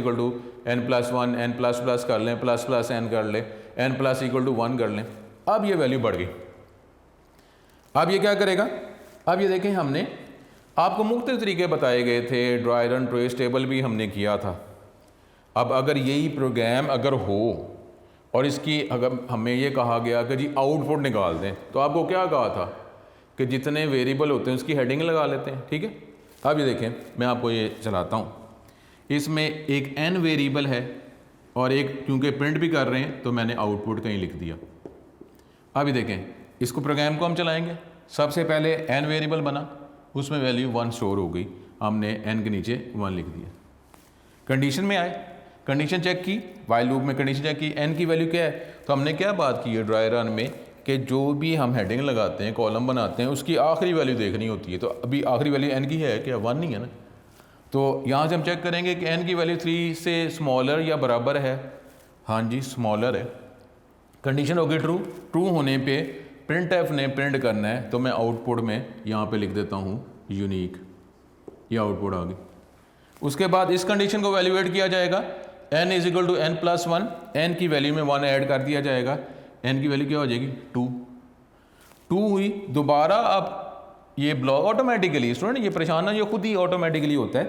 n+1, n प्लस कर लें, प्लस n कर लें, n + 1 कर लें। अब ये वैल्यू बढ़ गई, अब ये क्या करेगा, अब ये देखें हमने आपको मुख्तलिफ तरीके बताए गए थे, ड्राई रन ट्रेस टेबल भी हमने किया था। अब अगर यही प्रोग्राम अगर हो और इसकी अगर हमें ये कहा गया कि जी आउटपुट निकाल दें, तो आपको क्या कहा था कि जितने वेरिएबल होते हैं उसकी हेडिंग लगा लेते हैं, ठीक है। अब ये देखें, मैं आपको ये चलाता हूँ, इसमें एक n वेरिएबल है और एक क्योंकि प्रिंट भी कर रहे हैं तो मैंने आउटपुट कहीं लिख दिया। अब ये देखें, इसको प्रोग्राम को हम चलाएंगे, सबसे पहले n वेरिएबल बना, उसमें वैल्यू 1 स्टोर हो गई, हमने n के नीचे 1 लिख दिया। कंडीशन में आए, कंडीशन चेक की, वाइल लूप में कंडीशन चेक की, n की वैल्यू क्या है, तो हमने क्या बात की है ड्राई रन में कि जो भी हम हेडिंग लगाते हैं, कॉलम बनाते हैं, उसकी आखिरी वैल्यू देखनी होती है। तो अभी आखिरी वैल्यू n की है क्या, 1 नहीं है ना। तो यहाँ से हम चेक करेंगे कि n की वैल्यू 3 से स्मॉलर या बराबर है, हाँ जी स्मॉलर है। कंडीशन होगी ट्रू, ट्रू होने पे printf ने प्रिंट करना है, तो मैं आउटपुट में यहाँ पे लिख देता हूँ यूनिक, ये आउटपुट आ गई। उसके बाद इस कंडीशन को वैल्यूएट किया जाएगा, n = n+1, n की वैल्यू में 1 ऐड कर दिया जाएगा, n की वैल्यू क्या हो जाएगी 2 हुई। दोबारा अब ये ब्लॉक ऑटोमेटिकली, स्टूडेंट ये परेशान ना, ये खुद ही ऑटोमेटिकली होता है,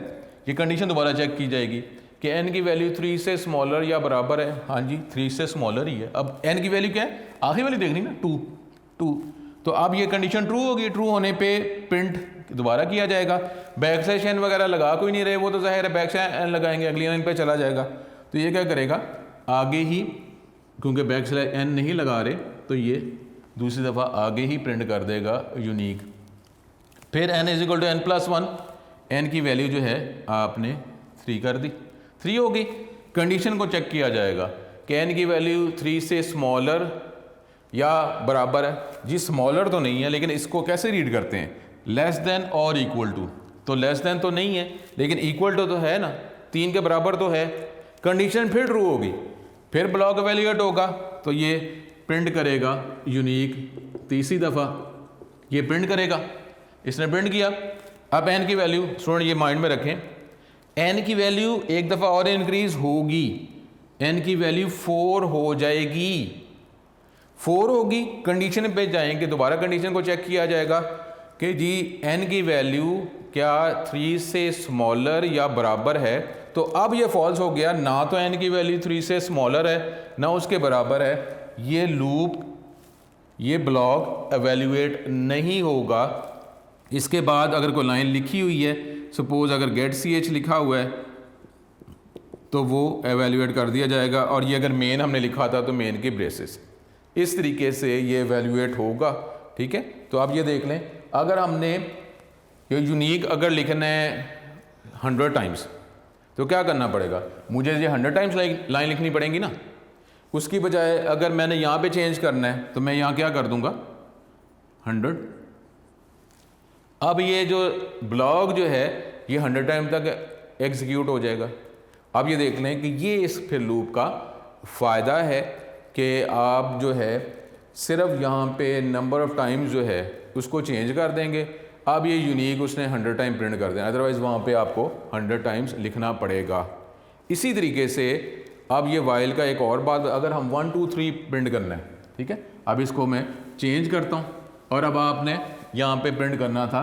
ये कंडीशन दोबारा चेक की जाएगी कि n की वैल्यू 3 से स्मॉलर या बराबर है, हाँ जी 3 से स्मॉलर ही है। अब n की वैल्यू क्या है, आखिरी वैल्यू देखनी ना 2। तो अब ये कंडीशन ट्रू होगी, ट्रू होने पे प्रिंट दोबारा किया जाएगा। बैकस्लैश n वगैरह लगा कोई नहीं रहे, वो तो ज़ाहिर है बैकस्लैश n लगाएंगे, अगली लाइन पे चला जाएगा। तो ये क्या करेगा, आगे ही, क्योंकि बैकस्लैश n नहीं लगा रहे, तो ये दूसरी दफ़ा आगे ही प्रिंट कर देगा यूनिक। फिर n = n+1, n की वैल्यू जो है आपने 3 कर दी, 3 हो गई। कंडीशन को चेक किया जाएगा कि n की वैल्यू 3 से स्मॉलर या बराबर है, जी स्मॉलर तो नहीं है, लेकिन इसको कैसे रीड करते हैं, लेस देन और इक्वल टू। तो लेस देन तो नहीं है, लेकिन इक्वल टू तो है ना, 3 के बराबर तो है। कंडीशन फिर ट्रू होगी, फिर ब्लॉक वैल्यूएट होगा, तो ये प्रिंट करेगा यूनिक, तीसरी दफ़ा ये प्रिंट करेगा, इसने प्रिंट किया। अब n की वैल्यू, स्टूडेंट ये माइंड में रखें, n की वैल्यू एक दफ़ा और इंक्रीज होगी, n की वैल्यू 4 हो जाएगी, 4 होगी। कंडीशन पे जाएंगे, दोबारा कंडीशन को चेक किया जाएगा कि जी n की वैल्यू क्या 3 से स्मॉलर या बराबर है, तो अब ये फॉल्स हो गया, ना तो n की वैल्यू 3 से स्मॉलर है ना उसके बराबर है, ये लूप, ये ब्लॉक एवेल्यूएट नहीं होगा। इसके बाद अगर कोई लाइन लिखी हुई है, सपोज अगर गेट ch लिखा हुआ है, तो वो एवेल्यूएट कर दिया जाएगा, और ये अगर मेन हमने लिखा था तो मेन के ब्रेसेस, इस तरीके से ये एवेल्यूएट होगा, ठीक है। तो अब ये देख लें, अगर हमने ये यूनिक अगर लिखना है 100 टाइम्स, तो क्या करना पड़ेगा, मुझे ये 100 टाइम्स लाइन लिखनी पड़ेगी ना। उसकी बजाय अगर मैंने यहाँ पे चेंज करना है, तो मैं यहाँ क्या कर दूँगा 100। अब ये जो ब्लॉक जो है ये 100 टाइम तक एग्जीक्यूट हो जाएगा। अब ये देख लें कि ये इस फिर लूप का फ़ायदा है कि आप जो है सिर्फ यहाँ पे नंबर ऑफ़ टाइम्स जो है उसको चेंज कर देंगे। अब ये यूनिक उसने 100 टाइम प्रिंट कर देना, अदरवाइज़ वहाँ पे आपको 100 टाइम्स लिखना पड़ेगा। इसी तरीके से अब ये वाइल का एक और बात, अगर हम 1 2 3 प्रिंट करना है, ठीक है, अब इसको मैं चेंज करता हूँ और अब आपने यहाँ पे प्रिंट करना था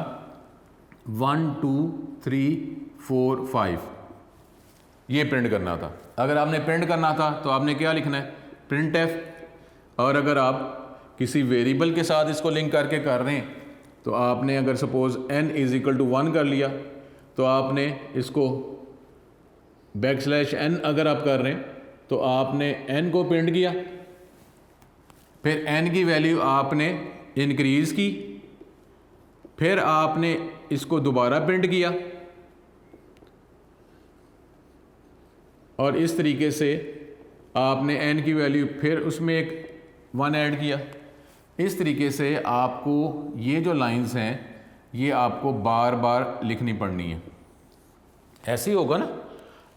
1 2 3 4 5, ये प्रिंट करना था। अगर आपने प्रिंट करना था तो आपने क्या लिखना है, प्रिंट एफ। और अगर आप किसी वेरिएबल के साथ इसको लिंक करके कर रहे हैं तो आपने अगर सपोज n = 1 कर लिया तो आपने इसको \n अगर आप कर रहे हैं तो आपने n को प्रिंट किया, फिर n की वैल्यू आपने इंक्रीज़ की, फिर आपने इसको दोबारा प्रिंट किया और इस तरीके से आपने n की वैल्यू फिर उसमें एक 1 ऐड किया। इस तरीके से आपको ये जो लाइंस हैं ये आपको बार बार लिखनी पड़नी है। ऐसे ही होगा ना,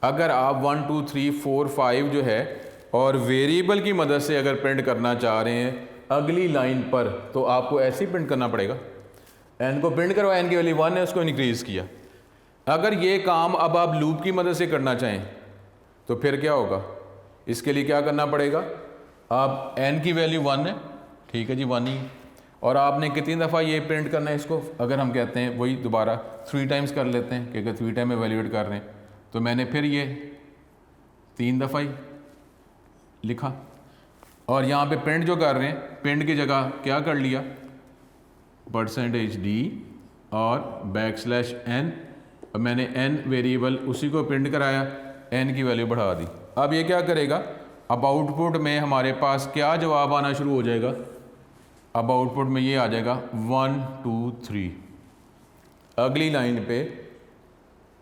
अगर आप 1 2 3 4 5 जो है और वेरिएबल की मदद से अगर प्रिंट करना चाह रहे हैं अगली लाइन पर तो आपको ऐसे ही प्रिंट करना पड़ेगा। n को प्रिंट करवा, n की वैल्यू 1 है, उसको इंक्रीज़ किया। अगर ये काम अब आप लूप की मदद से करना चाहें तो फिर क्या होगा, इसके लिए क्या करना पड़ेगा, आप n की वैल्यू 1 है, ठीक है जी 1 ही, और आपने कितनी दफ़ा ये प्रिंट करना है इसको, अगर हम कहते हैं वही दोबारा 3 टाइम्स कर लेते हैं कि अगर 3 टाइम एवेल्यूएट कर रहे हैं तो मैंने फिर ये 3 दफ़ा ही लिखा। और यहाँ पे प्रिंट जो कर रहे हैं, प्रिंट की जगह क्या कर लिया, %d और \n, मैंने n वेरिएबल उसी को प्रिंट कराया, n की वैल्यू बढ़ा दी। अब ये क्या करेगा, अब आउटपुट में हमारे पास क्या जवाब आना शुरू हो जाएगा, अब आउटपुट में ये आ जाएगा 1 2 3। अगली लाइन पे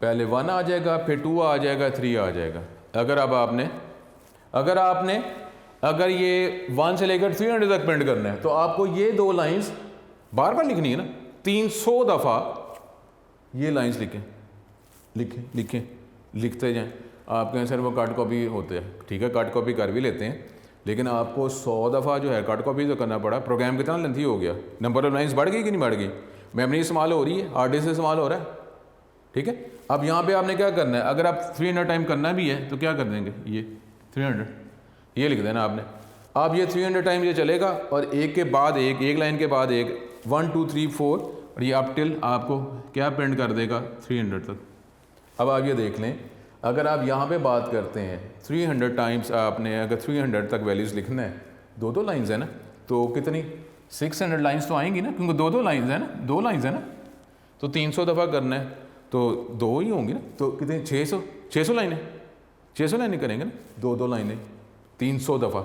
पहले 1 आ जाएगा, फिर 2 आ जाएगा, 3 आ जाएगा। अगर ये 1 से लेकर 300 तक प्रिंट करना है तो आपको ये 2 लाइंस बार बार लिखनी है ना, 300 दफ़ा ये लाइंस लिखते जाएं। आपके यहाँ सर वो कट कॉपी होते हैं, ठीक है, कट कॉपी कर भी लेते हैं, लेकिन आपको 100 दफ़ा जो है कट कॉपी तो करना पड़ा। प्रोग्राम कितना लेंथी हो गया, नंबर ऑफ लाइंस बढ़ गई कि नहीं बढ़ गई, मेमोरी इस्तेमाल हो रही है, हार्ड डिस्क इस्तेमाल हो रहा है, ठीक है। अब यहाँ पे आपने क्या करना है, अगर आप 300 टाइम करना भी है तो क्या कर देंगे, ये 300 ये लिख देना आपने। अब ये 300 टाइम ये चलेगा और एक के बाद एक लाइन के बाद एक 1 2 3 4 और ये अप टिल आपको क्या प्रिंट कर देगा 300 तक। अब आप ये देख लें, अगर आप यहाँ पे बात करते हैं 300 टाइम्स, आपने अगर 300 तक वैल्यूज़ लिखना है, 2 लाइंस है ना, तो कितनी 600 लाइंस तो आएंगी ना, क्योंकि 2 लाइंस है ना, 2 लाइंस है ना, तो 300 दफ़ा करना है तो 2 ही होंगी ना, तो कितनी 600 लाइनें, 600 लाइनें करेंगे ना, 2 लाइनें 300 दफ़ा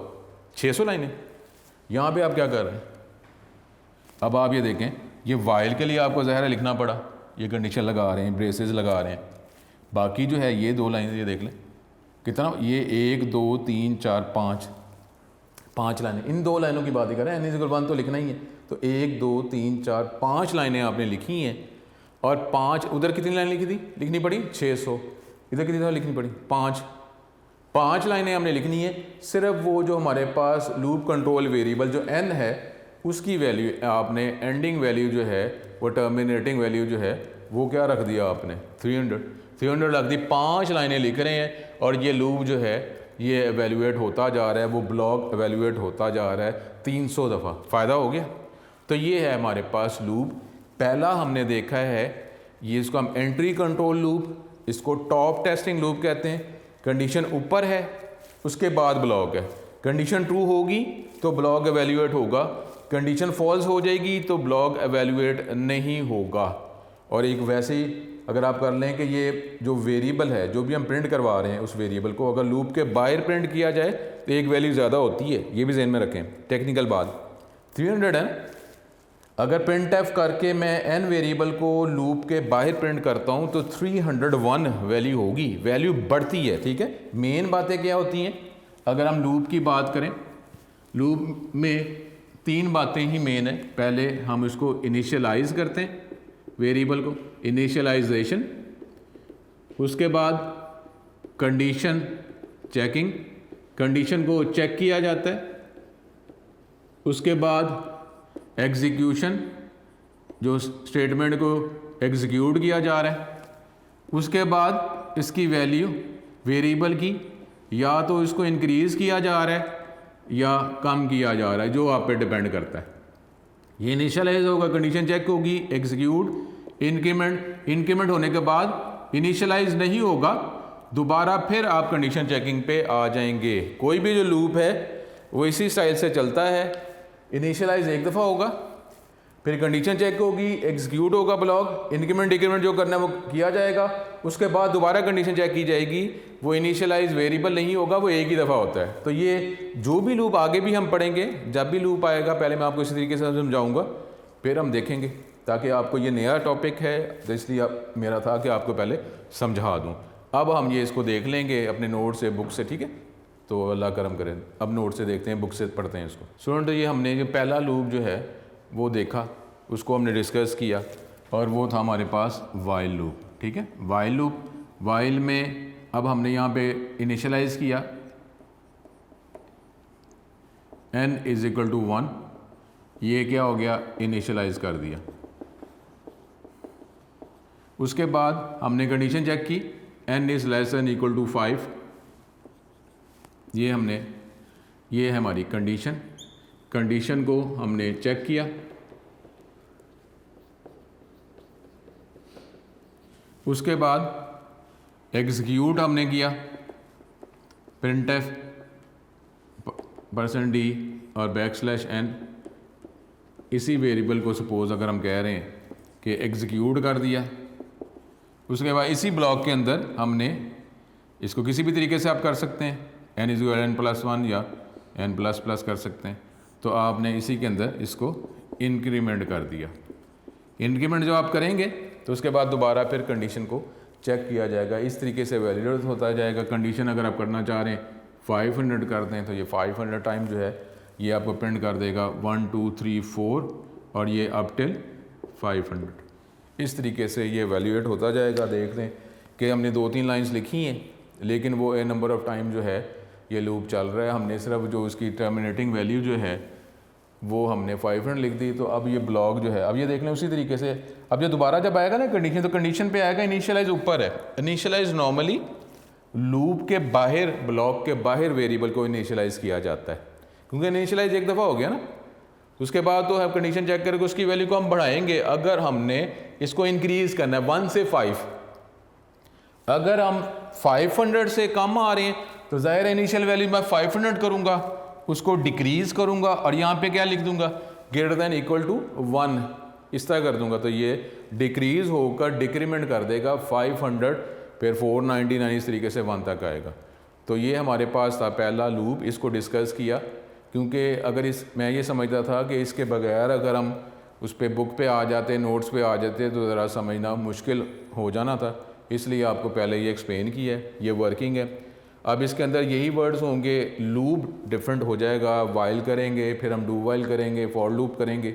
600 लाइनें। यहाँ पे आप क्या कर रहे हैं, अब आप ये देखें, ये वाइल के लिए आपको ज़ाहिर है लिखना पड़ा, ये कंडीशन लगा रहे हैं, ब्रेसेस लगा रहे हैं, बाकी जो है ये 2 लाइनें, ये देख लें कितना, ये 1 2 3 4 5 लाइनें, इन 2 लाइनों की बात ही करें, n=1 तो लिखना ही है, तो 1 2 3 4 5 लाइनें आपने लिखी हैं। और 5 उधर कितनी लाइन लिखनी पड़ी 600, इधर कितनी लाइन लिखनी पड़ी 5 लाइनें हमने लिखनी है। सिर्फ वो जो हमारे पास लूप कंट्रोल वेरिएबल जो n है उसकी वैल्यू आपने, एंडिंग वैल्यू जो है वो टर्मिनेटिंग वैल्यू जो है वो क्या रख दिया आपने 300 रख दी। 5 लाइनें लिख रहे हैं और ये लूप जो है ये एवेल्यूएट होता जा रहा है, वो ब्लॉक एवेल्यूएट होता जा रहा है 300 दफ़ा। फ़ायदा हो गया। तो ये है हमारे पास लूप। पहला हमने देखा है, ये इसको हम एंट्री कंट्रोल लूप, इसको टॉप टेस्टिंग लूप कहते हैं। कंडीशन ऊपर है उसके बाद ब्लॉक है, कंडीशन ट्रू होगी तो ब्लॉक एवेल्यूएट होगा, कंडीशन फॉल्स हो जाएगी तो ब्लॉक एवेल्यूएट नहीं होगा। और एक वैसे ही अगर आप कर लें कि ये जो वेरिएबल है, जो भी हम प्रिंट करवा रहे हैं, उस वेरिएबल को अगर लूप के बाहर प्रिंट किया जाए तो एक वैल्यू ज़्यादा होती है, ये भी ज़हन में रखें। टेक्निकल बात 300 है, अगर प्रिंट एफ करके मैं n वेरिएबल को लूप के बाहर प्रिंट करता हूँ तो 301 वैल्यू होगी, वैल्यू बढ़ती है, ठीक है। मेन बातें क्या होती हैं, अगर हम लूप की बात करें, लूप में 3 बातें ही मेन है। पहले हम इसको इनिशियलाइज करते हैं वेरिएबल को, इनिशियलाइजेशन, उसके बाद कंडीशन चेकिंग, कंडीशन को चेक किया जाता है, उसके बाद एग्जीक्यूशन, जो स्टेटमेंट को एग्जीक्यूट किया जा रहा है, उसके बाद इसकी वैल्यू वेरिएबल की या तो इसको इंक्रीज़ किया जा रहा है या कम किया जा रहा है, जो आप पे डिपेंड करता है। ये इनिशियलाइज होगा, कंडीशन चेक होगी, एग्जीक्यूट, इंक्रीमेंट होने के बाद इनिशियलाइज नहीं होगा, दोबारा फिर आप कंडीशन चेकिंग पे आ जाएंगे। कोई भी जो लूप है वो इसी स्टाइल से चलता है, इनिशियलाइज एक दफ़ा होगा, फिर कंडीशन चेक होगी, एग्जीक्यूट होगा ब्लॉक, इंक्रीमेंट डिक्रीमेंट जो करना है वो किया जाएगा, उसके बाद दोबारा कंडीशन चेक की जाएगी। वो इनिशियलाइज वेरिएबल नहीं होगा, वो एक ही दफ़ा होता है। तो ये जो भी लूप आगे भी हम पढ़ेंगे, जब भी लूप आएगा पहले मैं आपको इसी तरीके से समझाऊंगा, फिर हम देखेंगे, ताकि आपको ये नया टॉपिक है तो इसलिए मेरा था कि आपको पहले समझा दूँ। अब हम ये इसको देख लेंगे अपने नोट से, बुक से, ठीक है। तो अल्लाह करम करें, अब नोट से देखते हैं, बुक से पढ़ते हैं इसको। स्टूडेंट, ये हमने जो पहला लूप जो है वो देखा, उसको हमने डिस्कस किया, और वो था हमारे पास वाइल लूप, ठीक है। वाइल लूप, वाइल में अब हमने यहाँ पे इनिशियलाइज किया n = 1, ये क्या हो गया, इनिशियलाइज कर दिया। उसके बाद हमने कंडीशन चेक की, n < 5, ये है हमारी कंडीशन को हमने चेक किया। उसके बाद एग्जीक्यूट हमने किया, printf %d और \n, इसी वेरिएबल को सपोज अगर हम कह रहे हैं कि एग्जीक्यूट कर दिया। उसके बाद इसी ब्लॉक के अंदर हमने इसको किसी भी तरीके से आप कर सकते हैं, n = n+1 या n++ कर सकते हैं। तो आपने इसी के अंदर इसको इंक्रीमेंट कर दिया। इंक्रीमेंट जो आप करेंगे तो उसके बाद दोबारा फिर कंडीशन को चेक किया जाएगा, इस तरीके से वैलिडेट होता जाएगा। कंडीशन अगर आप करना चाह रहे हैं 500 कर दें तो ये 500 टाइम जो है ये आपको प्रिंट कर देगा 1 2 3 4 और ये अप टिल 500। इस तरीके से ये वैल्यूएट होता जाएगा। देख लें कि हमने 2-3 लाइंस लिखी हैं, लेकिन वो ए नंबर ऑफ़ टाइम जो है ये लूप चल रहा है। हमने सिर्फ जो उसकी टर्मिनेटिंग वैल्यू जो है वो हमने 500 लिख दी। तो अब ये ब्लॉक जो है, अब ये देख लें उसी तरीके से, अब ये दोबारा जब आएगा ना कंडीशन, तो कंडीशन पे आएगा इनिशियलाइज ऊपर है। इनिशियलाइज नॉर्मली लूप के बाहर, ब्लॉक के बाहर वेरिएबल को इनिशियलाइज किया जाता है, क्योंकि इनिशियलाइज एक दफ़ा हो गया ना। तो उसके बाद तो हम कंडीशन चेक करके उसकी वैल्यू को हम बढ़ाएंगे। अगर हमने इसको इंक्रीज़ करना है 1 से 5, अगर हम 500 से कम आ रहे हैं तो ज़ाहिर इनिशियल वैल्यू मैं 500 करूँगा, उसको डिक्रीज़ करूँगा और यहाँ पे क्या लिख दूँगा, > 1, इस तरह कर दूँगा। तो ये डिक्रीज़ होकर डिक्रीमेंट कर देगा 500, फिर 499, इस तरीके से 1 तक आएगा। तो ये हमारे पास था पहला लूप, इसको डिस्कस किया, क्योंकि अगर मैं ये समझता था कि इसके बगैर अगर हम उस पर बुक पे आ जाते, नोट्स पे आ जाते, तो ज़रा समझना मुश्किल हो जाना था, इसलिए आपको पहले ये एक्सप्लेन किया है। ये वर्किंग है। अब इसके अंदर यही वर्ड्स होंगे, लूप डिफरेंट हो जाएगा, वाइल करेंगे, फिर हम डू वाइल करेंगे, फॉर लूप करेंगे,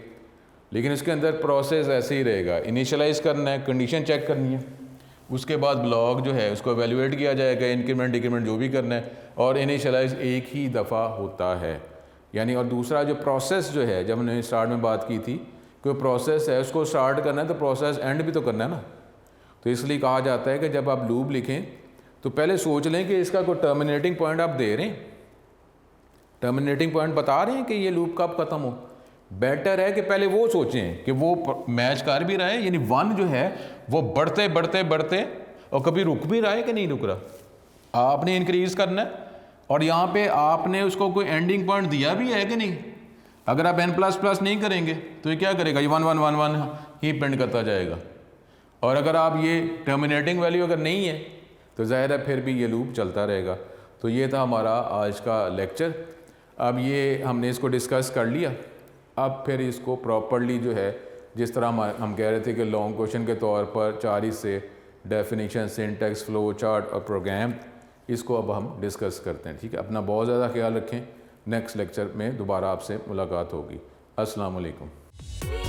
लेकिन इसके अंदर प्रोसेस ऐसे ही रहेगा। इनिशियलाइज करना है, कंडीशन चेक करनी है, उसके बाद ब्लॉक जो है उसको एवेल्यूएट किया जाएगा, इंक्रीमेंट डिक्रीमेंट जो भी करना है, और इनिशियलाइज एक ही दफ़ा होता है। यानी और दूसरा जो प्रोसेस जो है, जब हमने स्टार्ट में बात की थी, कोई प्रोसेस है उसको स्टार्ट करना है तो प्रोसेस एंड भी तो करना है ना। तो इसलिए कहा जाता है कि जब आप लूप लिखें तो पहले सोच लें कि इसका कोई टर्मिनेटिंग पॉइंट आप दे रहे हैं, टर्मिनेटिंग पॉइंट बता रहे हैं कि ये लूप कब ख़त्म हो। बेटर है कि पहले वो सोचें कि वो मैच कर भी रहा है, यानी 1 जो है वो बढ़ते बढ़ते बढ़ते और कभी रुक भी रहा है कि नहीं रुक रहा। आपने इंक्रीज़ करना है और यहाँ पे आपने उसको कोई एंडिंग पॉइंट दिया भी है कि नहीं। अगर आप n++ नहीं करेंगे तो ये क्या करेगा, ये 1 1 1 1 ही प्रिंट करता जाएगा। और अगर आप ये टर्मिनेटिंग वैल्यू अगर नहीं है तो ज़ाहिर है फिर भी ये लूप चलता रहेगा। तो ये था हमारा आज का लेक्चर। अब ये हमने इसको डिस्कस कर लिया, अब फिर इसको प्रॉपर्ली जो है, जिस तरह हम कह रहे थे कि लॉन्ग क्वेश्चन के तौर पर 4 हिस्से, डेफिनेशन, सिंटैक्स, फ्लो चार्ट और प्रोग्राम, इसको अब हम डिस्कस करते हैं। ठीक है, अपना बहुत ज़्यादा ख्याल रखें। नेक्स्ट लेक्चर में दोबारा आपसे मुलाकात होगी। अस्सलाम वालेकुम।